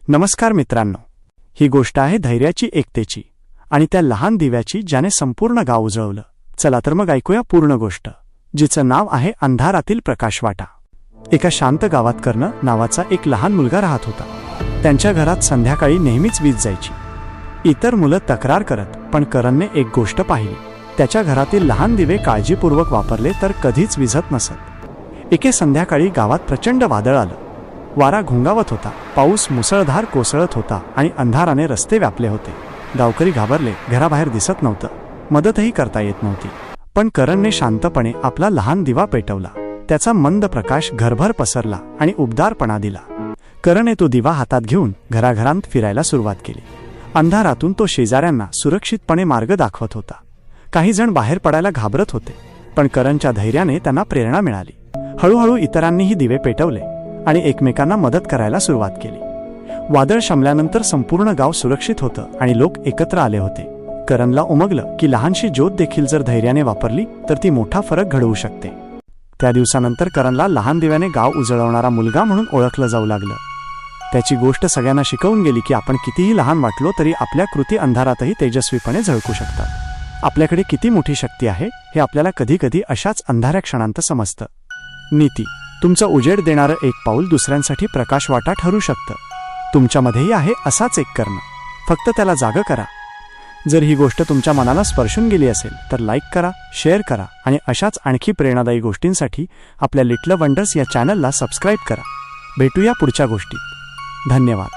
नमस्कार मित्रांनो, ही गोष्ट आहे धैर्याची, एकतेची आणि त्या लहान दिव्याची ज्याने संपूर्ण गाव उजळवलं. चला तर मग ऐकूया पूर्ण गोष्ट, जिचं नाव आहे अंधारातील प्रकाशवाटा. एका शांत गावात कर्ण नावाचा एक लहान मुलगा राहत होता. त्यांच्या घरात संध्याकाळी नेहमीच वीज जायची. इतर मुलं तक्रार करत, पण करणने एक गोष्ट पाहिली. त्याच्या घरातील लहान दिवे काळजीपूर्वक वापरले तर कधीच विझत नसत. एके संध्याकाळी गावात प्रचंड वादळ आलं. वारा घोंगावत होता, पाऊस मुसळधार कोसळत होता आणि अंधाराने रस्ते व्यापले होते. गावकरी घाबरले, घराबाहेर दिसत नव्हतं, मदतही करता येत नव्हती. पण करणने शांतपणे आपला लहान दिवा पेटवला. त्याचा मंद प्रकाश घरभर पसरला आणि उबदारपणा दिला. करणने तो दिवा हातात घेऊन घराघरांत फिरायला सुरुवात केली. अंधारातून तो शेजाऱ्यांना सुरक्षितपणे मार्ग दाखवत होता. काही जण बाहेर पडायला घाबरत होते, पण करणच्या धैर्याने त्यांना प्रेरणा मिळाली. हळूहळू इतरांनीही दिवे पेटवले आणि एकमेकांना मदत करायला सुरुवात केली. वादळ शमल्यानंतर संपूर्ण गाव सुरक्षित होतं आणि लोक एकत्र आले होते. करणला उमगलं की लहानशी ज्योत देखील जर धैर्याने वापरली तर ती मोठा फरक घडवू शकते. त्या दिवसानंतर करणला लहान दिव्याने गाव उजळवणारा मुलगा म्हणून ओळखलं जाऊ लागलं. त्याची गोष्ट सगळ्यांना शिकवून गेली की आपण कितीही लहान वाटलो तरी आपल्या कृती अंधारातही तेजस्वीपणे झळकू शकतात. आपल्याकडे किती मोठी शक्ती आहे हे आपल्याला कधीकधी अशाच अंधाऱ्या क्षणांत समजतं. नीती: तुमचं उजेड देणारं एक पाऊल दुसऱ्यांसाठी प्रकाशवाटा ठरू शकतं. तुमच्यामध्येही आहे असाच एक कर्ण, फक्त त्याला जागं करा. जर ही गोष्ट तुमच्या मनाला स्पर्शून गेली असेल तर लाईक करा, शेअर करा आणि अशाच आणखी प्रेरणादायी गोष्टींसाठी आपल्या लिटल वंडर्स या चॅनलला सबस्क्राईब करा. भेटूया पुढच्या गोष्टीत. धन्यवाद.